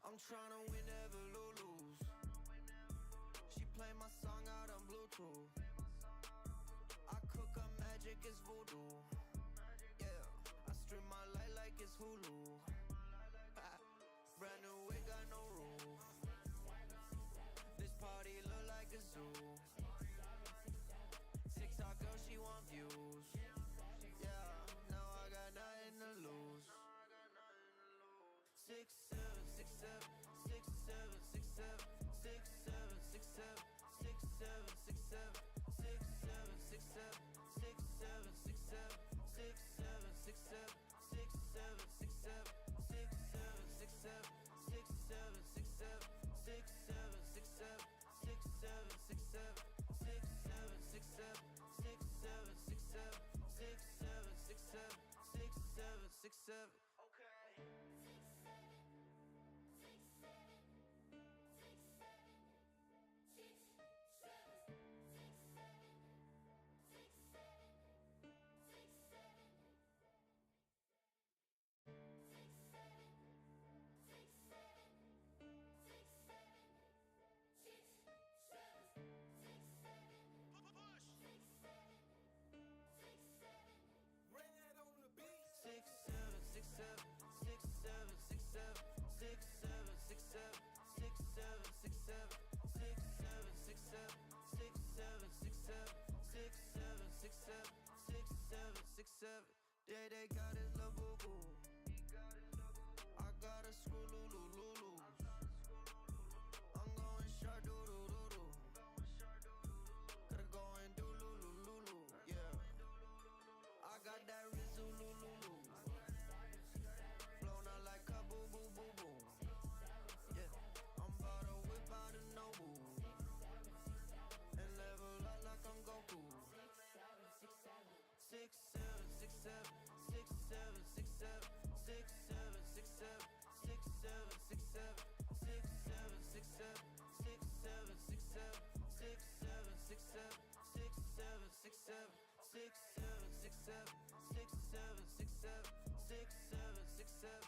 I'm tryna win, never lose. She play my song out on Bluetooth. I cook up magic, it's voodoo. Yeah, I strip my light like it's Hulu. Brand new wig, got no roof. This party look like a zoo. TikTok girl, she want views. Yeah, now I got nothing to lose. 6 7 6 7 6 7 6 7 6 7 6 7 6 7 6 7 6 7 6 7 6 7 6 7 6 7 6 7 6 7 6 7 6 7 6 7 6 7 6 7 6 7 6 7 6 7 6 7 6 7 6 7 6 7 6 7 6 7 6 7 6 7 6 7. Okay. They got his lil' boo boo. I got a screw lulu lulu. I'm going shark doo doo doo doo. Gotta go and do lulu lulu. Yeah, I got that Rizzu lulu. Blown out like a boo boo boo boo. Yeah, I'm about to whip out a Nobu and level up like I'm Goku. 6 7 6 7 6 7 6 7 6 7 6 7 6 7 6 7 6 7 6 7 6 7 6 7 6 7 6 7 6 7 6 7 6 7 6 7 6 7 6 7 6 7 6 7.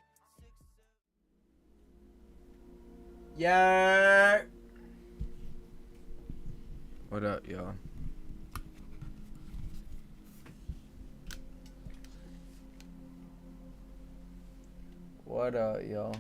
Yeah. What up, y'all? What up, y'all?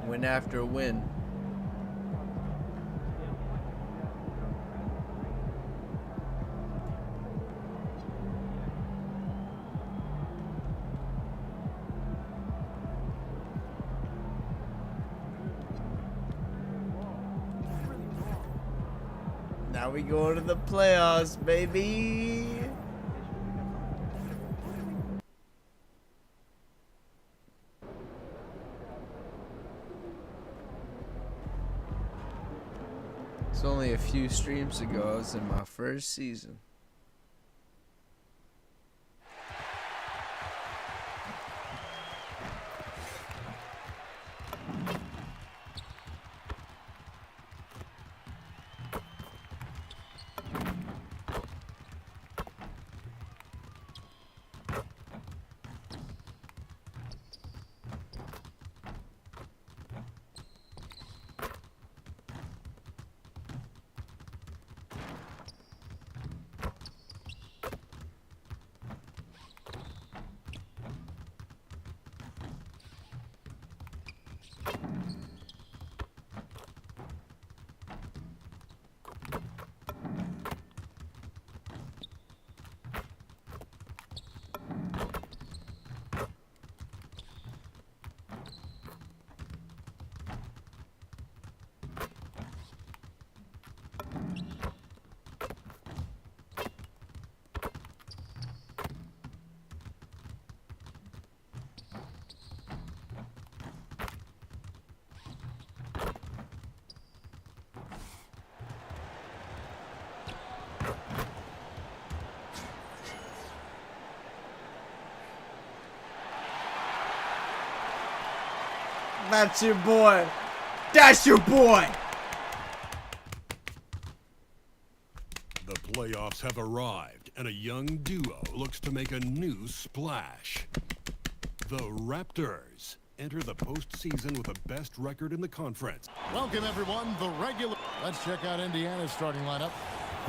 Win after win. Now we go to the playoffs, baby. It's only a few streams ago I was in my first season. That's your boy. That's your boy. The playoffs have arrived, and a young duo looks to make a new splash. The Raptors enter the postseason with the best record in the conference. Welcome, everyone. The regular. Let's check out Indiana's starting lineup.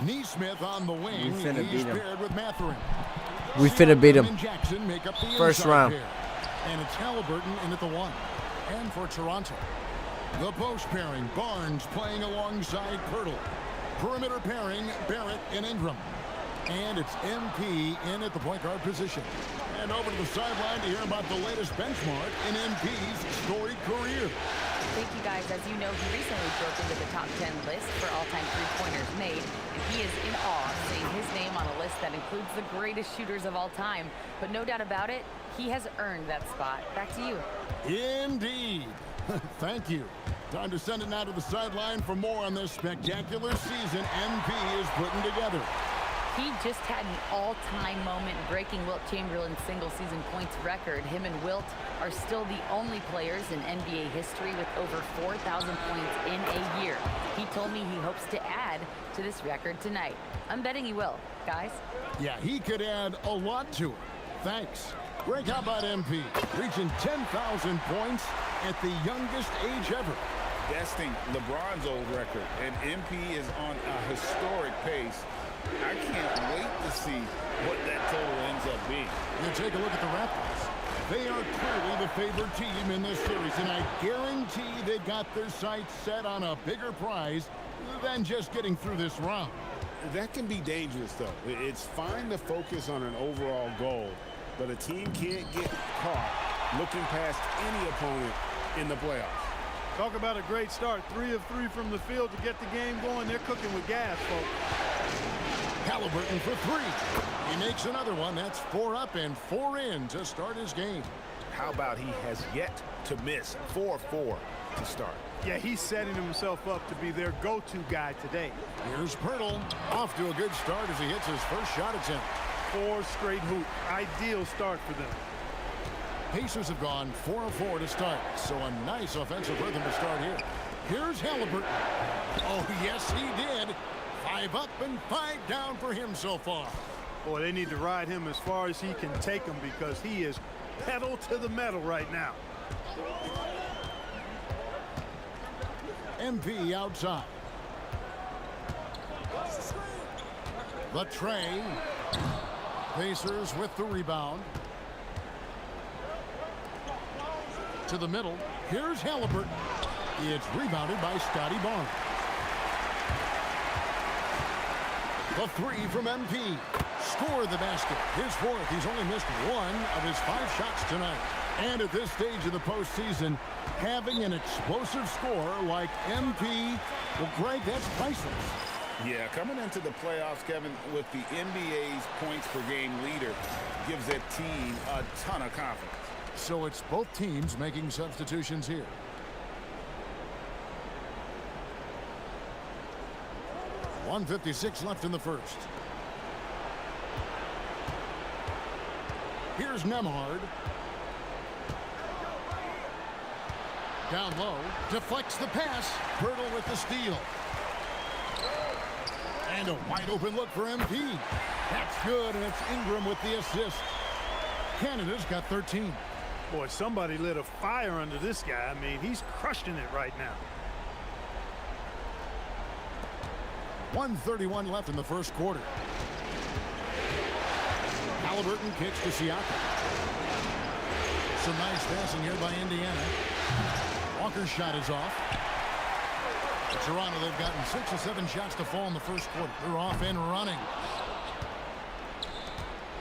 Neesmith on the wing. We finna He's beat 'em. paired with Mathurin. We finna beat 'em. And Jackson make up the First inside round. pair. And it's Halliburton in at the 1. And for Toronto, the post pairing, Barnes playing alongside Pirtle. Perimeter pairing, Barrett and Ingram. And it's MP in at the point guard position. And over to the sideline to hear about the latest benchmark in MP's storied career. Thank you, guys. As you know, he recently broke into the top 10 list for all-time three-pointers made, and he is in awe seeing his name on a list that includes the greatest shooters of all time. But no doubt about it, he has earned that spot. Back to you. Indeed. Thank you. Time to send it now to the sideline for more on this spectacular season MP is putting together. He just had an all-time moment breaking Wilt Chamberlain's single-season points record. Him and Wilt are still the only players in NBA history with over 4,000 points in a year. He told me he hopes to add to this record tonight. I'm betting he will, guys. Yeah, he could add a lot to it. Thanks. Greg, how about MP? Reaching 10,000 points at the youngest age ever. Besting LeBron's old record, and MP is on a historic pace. I can't wait to see what that total ends up being. You take a look at the Raptors. They are clearly the favored team in this series, and I guarantee they got their sights set on a bigger prize than just getting through this round. That can be dangerous, though. It's fine to focus on an overall goal, but a team can't get caught looking past any opponent in the playoffs. Talk about a great start. 3 of 3 from the field to get the game going. They're cooking with gas, folks. Halliburton for 3. He makes another one. That's 4 up and 4 in to start his game. How about he has yet to miss 4-4 to start? Yeah, he's setting himself up to be their go-to guy today. Here's Pirtle. Off to a good start as he hits his first shot attempt. 4 straight hoop. Ideal start for them. Pacers have gone 4 of 4 to start, so a nice offensive rhythm to start here. Here's Halliburton. Oh, yes, he did. 5 up and 5 down for him so far. Boy, they need to ride him as far as he can take them because he is pedal to the metal right now. MP outside. The tray. Pacers with the rebound. To the middle. Here's Halliburton. It's rebounded by Scotty Barnes. The 3 from MP. Score the basket. His 4th. He's only missed 1 of his 5 shots tonight. And at this stage of the postseason, having an explosive scorer like MP, well, Greg, that's priceless. Yeah, coming into the playoffs, Kevin, with the NBA's points per game leader gives that team a ton of confidence. So it's both teams making substitutions here. .156 left in the first. Here's Nembhard. Down low, deflects the pass. Pirtle with the steal. And a wide open look for MP. That's good, and it's Ingram with the assist. Canada's got 13. Boy, somebody lit a fire under this guy. I mean, he's crushing it right now. 1:31 left in the first quarter. Halliburton kicks to Siakam. Some nice passing here by Indiana. Walker's shot is off. Toronto, they've gotten 6 or 7 shots to fall in the first quarter. They're off and running.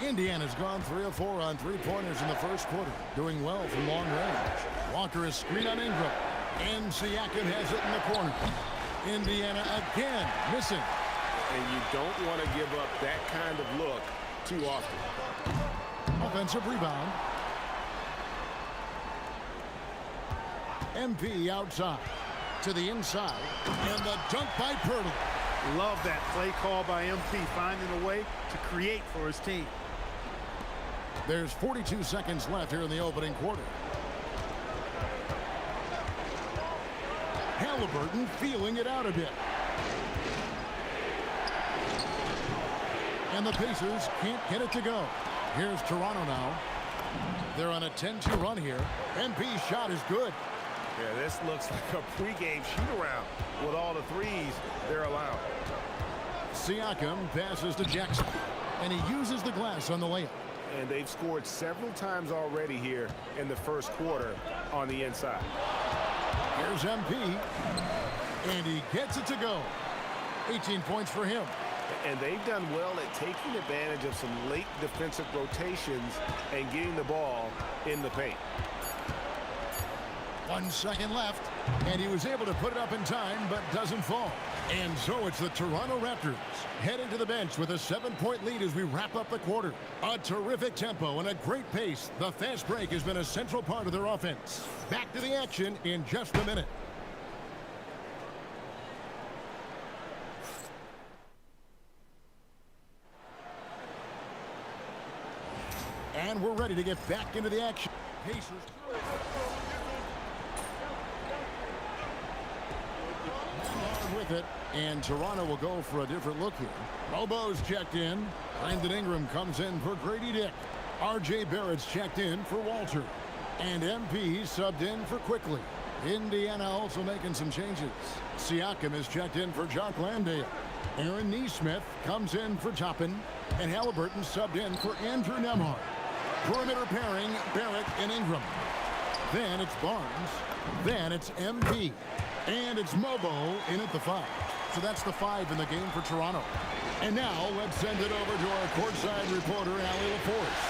Indiana's gone 3 of 4 on three-pointers in the first quarter, doing well from long range. Walker is screen on Ingram, and Siakam has it in the corner. Indiana again missing. And you don't want to give up that kind of look too often. Offensive rebound. MP outside to the inside, and the dunk by Pirtle. Love that play call by MP, finding a way to create for his team. There's 42 seconds left here in the opening quarter. Halliburton feeling it out a bit. And the Pacers can't get it to go. Here's Toronto now. They're on a 10-2 run here. MP's shot is good. Yeah, this looks like a pregame shoot-around with all the threes they're allowed. Siakam passes to Jackson, and he uses the glass on the layup. And they've scored several times already here in the first quarter on the inside. Here's MP, and he gets it to go. 18 points for him. And they've done well at taking advantage of some late defensive rotations and getting the ball in the paint. 1 second left, and he was able to put it up in time, but doesn't fall. And so it's the Toronto Raptors heading to the bench with a 7-point lead as we wrap up the quarter. A terrific tempo and a great pace. The fast break has been a central part of their offense. Back to the action in just a minute. And we're ready to get back into the action. Pacers. With it, and Toronto will go for a different look here. Bobo's checked in. Brandon Ingram comes in for Grady Dick. R.J. Barrett's checked in for Walter. And MP subbed in for Quickly. Indiana also making some changes. Siakam is checked in for Jock Landale. Aaron Nesmith comes in for Toppin. And Halliburton subbed in for Andrew Nembhard. Perimeter pairing, Barrett and Ingram. Then it's Barnes. Then it's MP. And it's Mobo in at the 5. So that's the 5 in the game for Toronto. And now let's send it over to our courtside reporter, Allie LaForce.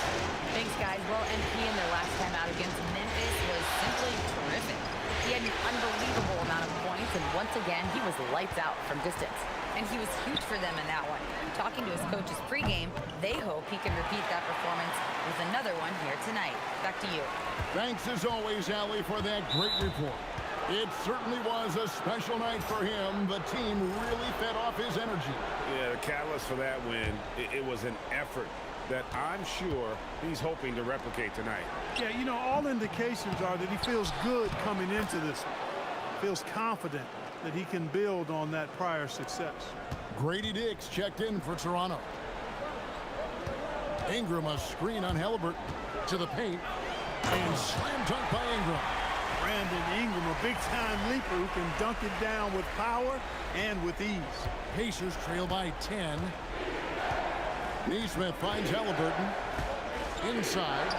Thanks, guys. Well, MP in their last time out against Memphis was simply terrific. He had an unbelievable amount of points, and once again, he was lights out from distance. And he was huge for them in that one. Talking to his coaches pregame, they hope he can repeat that performance with another one here tonight. Back to you. Thanks as always, Allie, for that great report. It certainly was a special night for him. The team really fed off his energy. Yeah, the catalyst for that win, it was an effort that I'm sure he's hoping to replicate tonight. Yeah, you know, all indications are that he feels good coming into this one. Feels confident that he can build on that prior success. Grady Dick's checked in for Toronto. Ingram a screen on Halliburton to the paint. And slam dunk by Ingram. Brandon Ingram, a big-time leaper who can dunk it down with power and with ease. Pacers trail by 10. Nesmith finds Halliburton. Inside.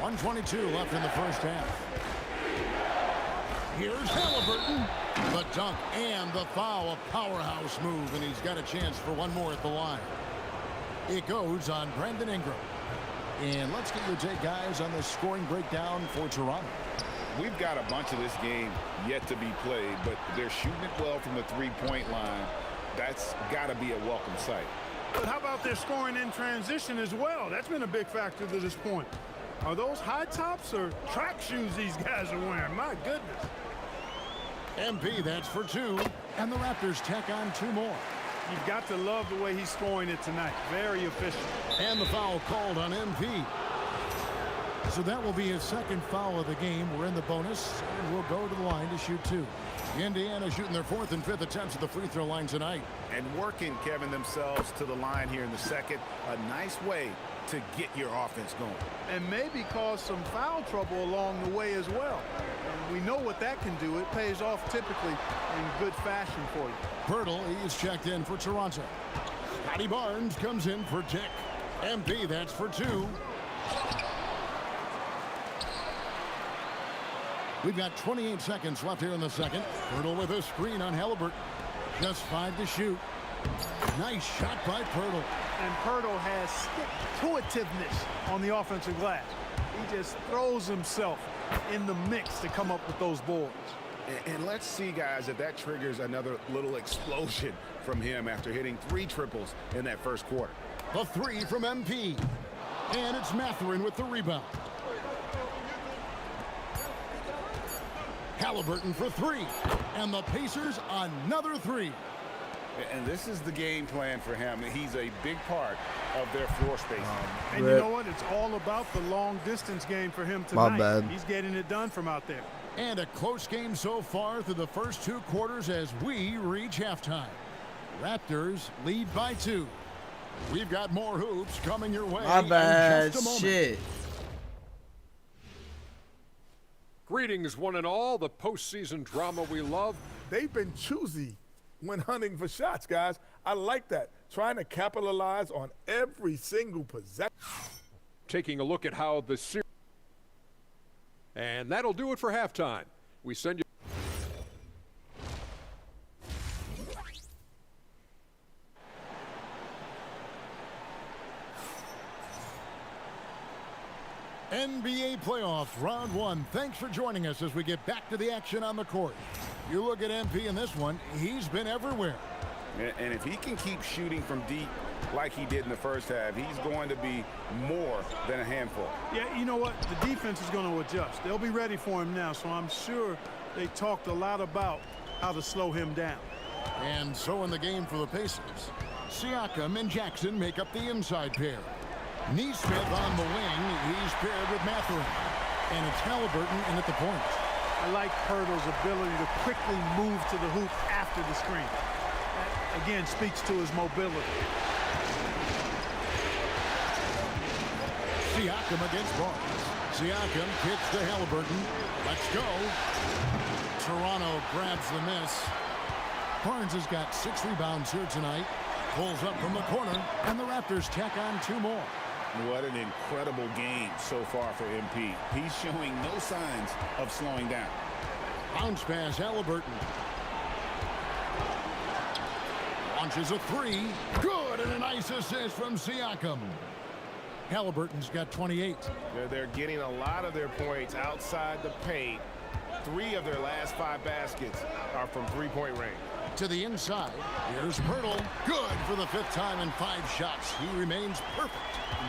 1:22 left in the first half. Here's Halliburton. The dunk and the foul. A powerhouse move, and he's got a chance for one more at the line. It goes on Brandon Ingram. And let's get your take, guys, on the scoring breakdown for Toronto. we've got a bunch of this game yet to be played, but they're shooting it well from the three-point line. That's got to be a welcome sight. But how about their scoring in transition as well? That's been a big factor to this point. Are those high tops or track shoes these guys are wearing? My goodness. MP, that's for 2. And the Raptors tack on 2 more. You've got to love the way he's scoring it tonight. Very efficient. And the foul called on MP. So that will be his second foul of the game. We're in the bonus, and we'll go to the line to shoot 2. Indiana shooting their 4th and 5th attempts at the free throw line tonight. And working, Kevin, themselves to the line here in the second. A nice way to get your offense going. And maybe cause some foul trouble along the way as well. And we know what that can do. It pays off typically in good fashion for you. Pirtle, he's checked in for Toronto. Scotty Barnes comes in for Dick. MP, that's for 2. We've got 28 seconds left here in the second. Pirtle with a screen on Halliburton. Just 5 to shoot. Nice shot by Pirtle. And Pirtle has stick-to-itiveness on the offensive glass. He just throws himself in the mix to come up with those boards. And let's see, guys, if that triggers another little explosion from him after hitting 3 triples in that first quarter. The 3 from MP. And it's Mathurin with the rebound. Halliburton for 3. And the Pacers another 3. And this is the game plan for him. He's a big part of their floor space. And you know what? It's all about the long distance game for him tonight. My bad. He's getting it done from out there. And a close game so far through the first 2 quarters as we reach halftime. Raptors lead by 2. We've got more hoops coming your way. My bad. In just a moment. Shit. Greetings, one and all. The postseason drama we love. They've been choosy when hunting for shots, guys. I like that. Trying to capitalize on every single possession. Taking a look at how the series. And that'll do it for halftime. We send you. NBA playoffs, round 1. Thanks for joining us as we get back to the action on the court. You look at MP in this one, he's been everywhere. And if he can keep shooting from deep like he did in the first half, he's going to be more than a handful. Yeah, you know what? The defense is going to adjust. They'll be ready for him now, so I'm sure they talked a lot about how to slow him down. And so in the game for the Pacers, Siakam and Jackson make up the inside pair. Neesmith on the wing, he's paired with Mathurin. And it's Halliburton in at the point. I like Pirtle's ability to quickly move to the hoop after the screen. That, again, speaks to his mobility. Siakam against Barnes. Siakam kicks to Halliburton. Let's go. Toronto grabs the miss. Barnes has got 6 rebounds here tonight. Pulls up from the corner, and the Raptors tack on 2 more. What an incredible game so far for MP. He's showing no signs of slowing down. Bounce pass, Halliburton. Launches a 3. Good, and a nice assist from Siakam. Halliburton's got 28. They're getting a lot of their points outside the paint. 3 of their last 5 baskets are from three-point range. To the inside, here's Pirtle. Good for the 5th time in 5 shots. He remains perfect.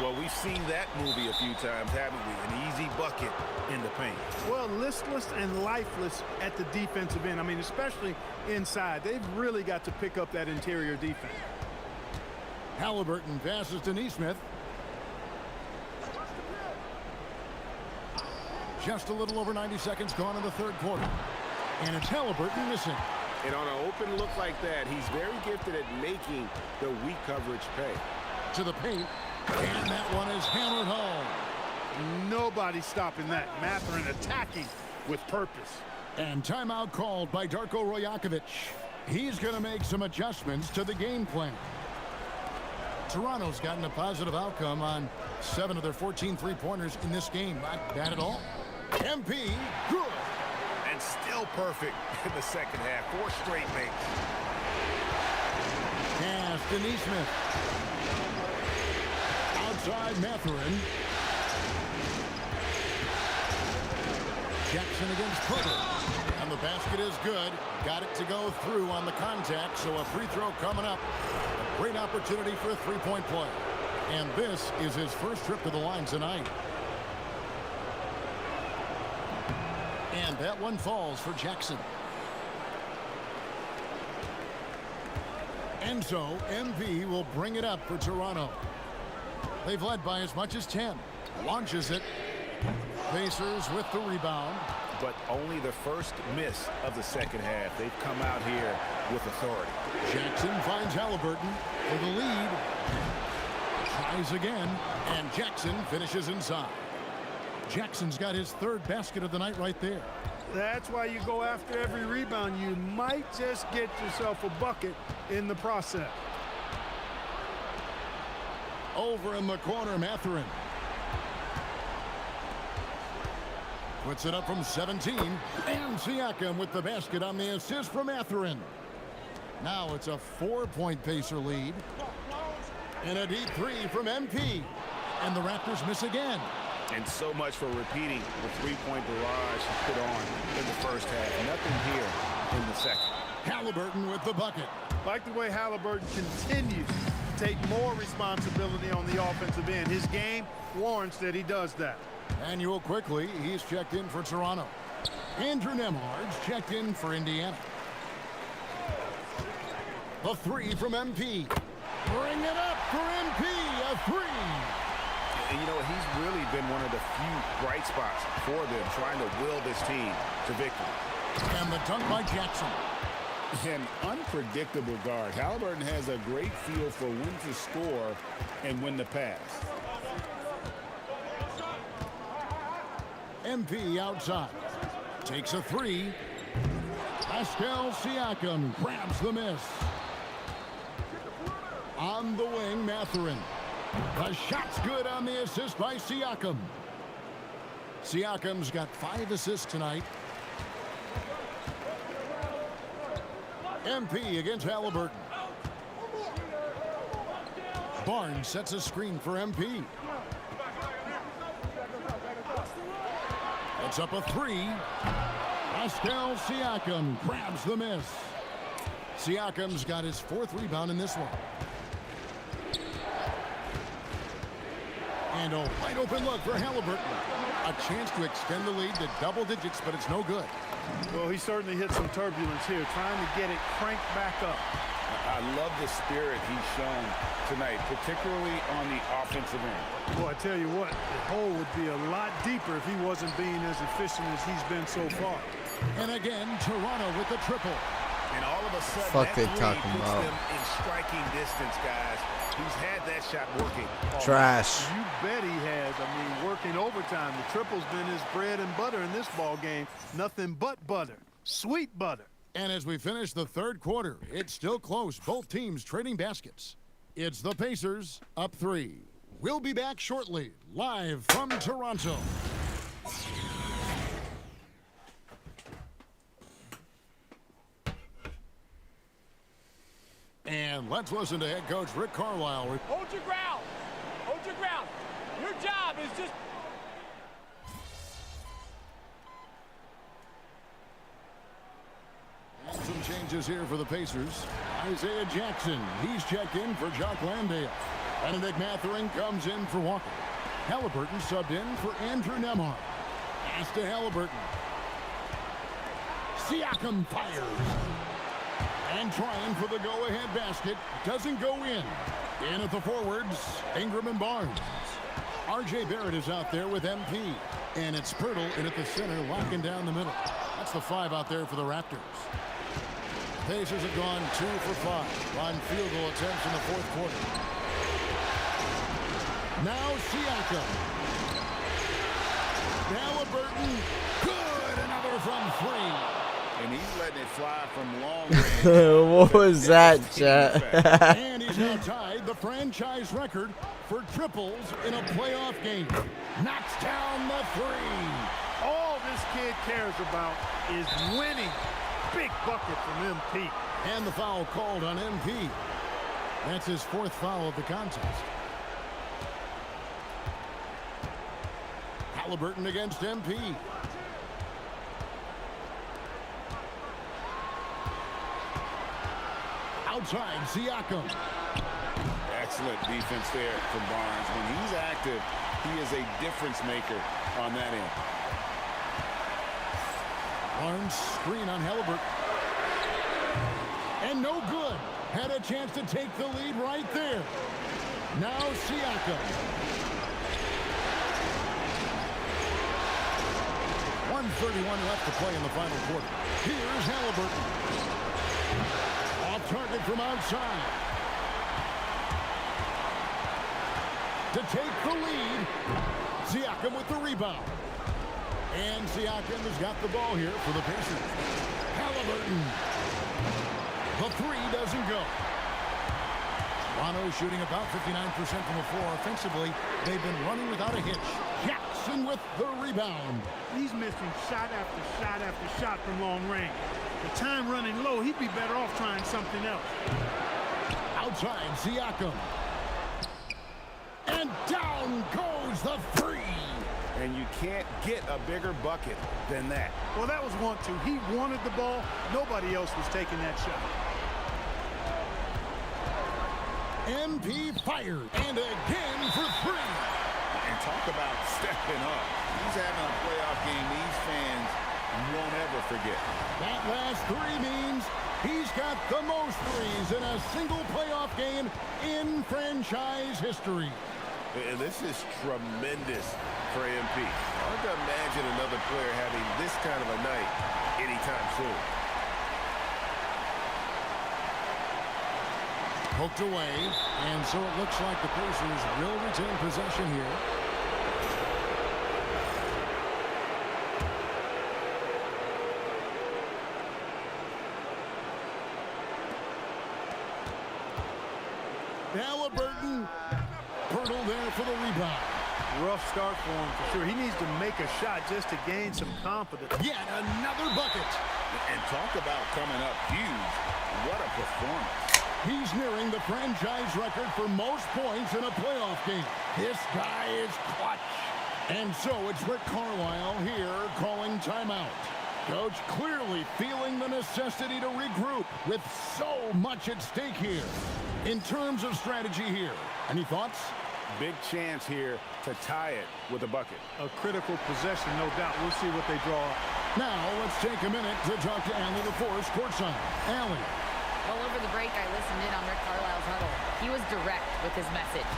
Well, we've seen that movie a few times, haven't we? An easy bucket in the paint. Well, listless and lifeless at the defensive end. I mean, especially inside. They've really got to pick up that interior defense. Halliburton passes to Neesmith. Just a little over 90 seconds gone in the 3rd quarter. And it's Halliburton missing. And on an open look like that, he's very gifted at making the weak coverage pay. To the paint, and that one is hammered home. Nobody stopping that. Mathurin attacking with purpose. And timeout called by Darko Rajakovic. He's going to make some adjustments to the game plan. Toronto's gotten a positive outcome on 7 of their 14 three-pointers in this game. Not bad at all. MP, good. And still perfect in the second half. 4 straight makes. Pass to Neesmith. Outside Mathurin. Jackson against Porter. And the basket is good. Got it to go through on the contact, so a free throw coming up. A great opportunity for a three-point play. And this is his first trip to the line tonight. And that one falls for Jackson. And so MP will bring it up for Toronto. They've led by as much as 10. Launches it. Pacers with the rebound. But only the first miss of the second half. They've come out here with authority. Jackson finds Halliburton for the lead. Tries again, and Jackson finishes inside. Jackson's got his third basket of the night right there. That's why you go after every rebound. You might just get yourself a bucket in the process. Over in the corner, Mathurin. Puts it up from 17. And Siakam with the basket on the assist from Mathurin. Now it's a 4-point Pacer lead. And a deep three from MP. And the Raptors miss again. And so much for repeating the three-point barrage he put on in the first half. Nothing here in the second. Halliburton with the bucket. Like the way Halliburton continues to take more responsibility on the offensive end. His game warrants that he does that. Manuel quickly, he's checked in for Toronto. Andrew Nembhard's checked in for Indiana. The three from MP. Bring it up for MP, a three. And you know, he's really been one of the few bright spots for them, trying to will this team to victory. And the dunk by Jackson. An unpredictable guard. Halliburton has a great feel for when to score and when to pass. MP outside. Takes a three. Pascal Siakam grabs the miss. On the wing, Mathurin. The shot's good on the assist by Siakam. Siakam's got 5 assists tonight. MP against Halliburton. Barnes sets a screen for MP. It's up a three. Pascal Siakam grabs the miss. Siakam's got his 4th rebound in this one. And a wide open look for Halliburton. A chance to extend the lead to double digits, but it's no good. Well, he certainly hit some turbulence here, trying to get it cranked back up. I love the spirit he's shown tonight, particularly on the offensive end. Well, I tell you what, the hole would be a lot deeper if he wasn't being as efficient as he's been so far. And again, Toronto with the triple. And all of a sudden, Fuck they that three talking puts about? them in striking distance, guys. He's had that shot working. Trash. You bet he has. I mean, working overtime. The triple's been his bread and butter in this ball game. Nothing but butter. Sweet butter. And as we finish the third quarter, it's still close. Both teams trading baskets. It's the Pacers up 3. We'll be back shortly, live from Toronto. And let's listen to head coach Rick Carlisle. Hold your ground. Hold your ground. Your job is just... Some changes here for the Pacers. Isaiah Jackson, he's checked in for Jock Landale. Benedict Mathurin comes in for Walker. Halliburton subbed in for Andrew Nembhard. Pass to Halliburton. Siakam fires. And trying for the go-ahead basket. Doesn't go in. In at the forwards, Ingram and Barnes. R.J. Barrett is out there with MP. And it's Pirtle in at the center, locking down the middle. That's the 5 out there for the Raptors. Pacers have gone 2 for 5 on field goal attempts in the fourth quarter. Now Siakam. Halliburton. Good. Another from 3. And he's letting it fly from long range. What was that, chat? And he's now tied the franchise record for triples in a playoff game. Knocks down the 3. All this kid cares about is winning. Big bucket from MP. And the foul called on MP. That's his 4th foul of the contest. Halliburton against MP. Outside, Siakam. Excellent defense there from Barnes. When he's active, he is a difference maker on that end. Barnes screen on Halliburton. And no good. Had a chance to take the lead right there. Now Siakam. 1:31 left to play in the final quarter. Here's Halliburton. Off target from outside. To take the lead. Siakam with the rebound. And Siakam has got the ball here for the Pacers. Halliburton. The three doesn't go. Toronto shooting about 59% from the floor offensively. They've been running without a hitch. Jackson with the rebound. He's missing shot after shot after shot from long range. The time running low, he'd be better off trying something else. Outside, Siakam. And down goes the three. And you can't get a bigger bucket than that. Well, that was 1-2. He wanted the ball. Nobody else was taking that shot. MP fired. And again for three. And talk about stepping up. He's having a playoff game these fans won't ever forget. That last three means he's got the most threes in a single playoff game in franchise history. And this is tremendous for MP. Hard to imagine another player having this kind of a night anytime soon. Poked away, and so it looks like the Pacers will retain possession here. Halliburton. Pirtle there for the rebound. Rough start for him for sure. He needs to make a shot just to gain some confidence. Yet another bucket. And talk about coming up huge. What a performance. He's nearing the franchise record for most points in a playoff game. This guy is clutch. And so it's Rick Carlisle here calling timeout. Coach clearly feeling the necessity to regroup with so much at stake here. In terms of strategy here, any thoughts? Big chance here to tie it with a bucket. A critical possession, no doubt. We'll see what they draw up. Now let's take a minute to talk to Allie LaForce courtside. Allie. Well, over the break, I listened in on Rick Carlisle's huddle. He was direct with his message,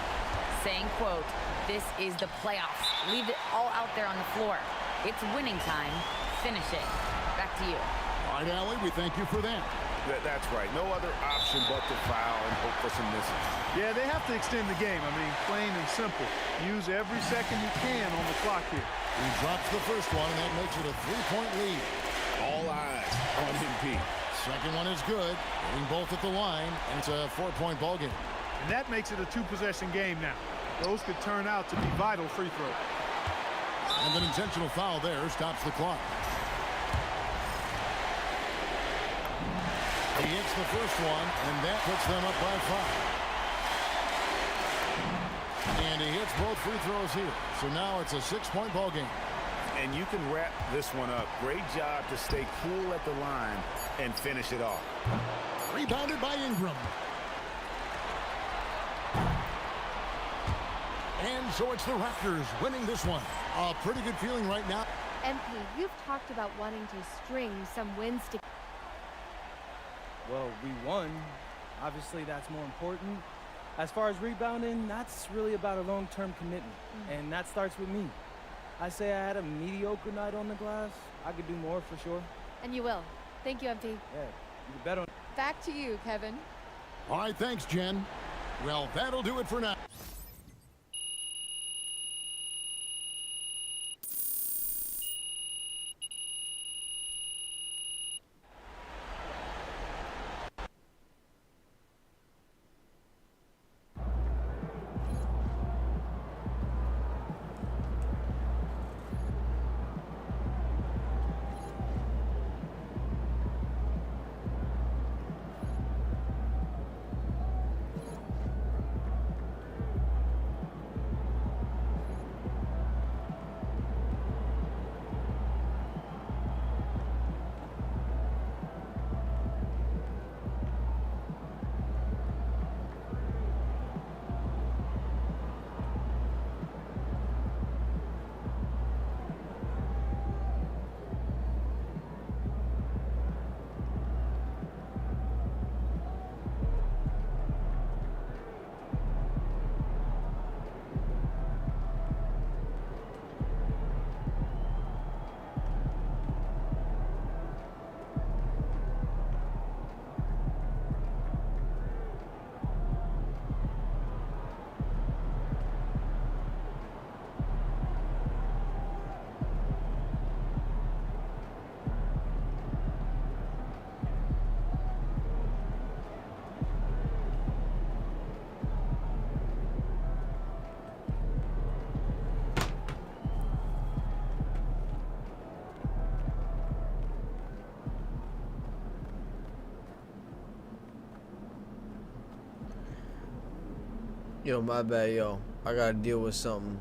saying, quote, "This is the playoffs. Leave it all out there on the floor. It's winning time. Finish it." Back to you. All right, Allie, we thank you for that. That's right. No other option but to foul and hope for some misses. Yeah, they have to extend the game. I mean, plain and simple. Use every second you can on the clock here. He drops the first one, and that makes it a three-point lead. All eyes on MP. Second one is good. Hitting both at the line, and it's a four-point ball game. And that makes it a two-possession game now. Those could turn out to be vital free throws. And an intentional foul there stops the clock. He hits the first one, and that puts them up by 5. And he hits both free throws here. So now it's a 6-point ball game. And you can wrap this one up. Great job to stay cool at the line and finish it off. Rebounded by Ingram. And so it's the Raptors winning this one. A pretty good feeling right now. MP, you've talked about wanting to string some wins to... Well, we won. Obviously, that's more important. As far as rebounding, that's really about a long-term commitment. And that starts with me. I say I had a mediocre night on the glass. I could do more for sure. And you will. Thank you, MP. Yeah, you bet on... Back to you, Kevin. All right, thanks, Jen. Well, that'll do it for now. Yo, my bad, yo. I gotta deal with something.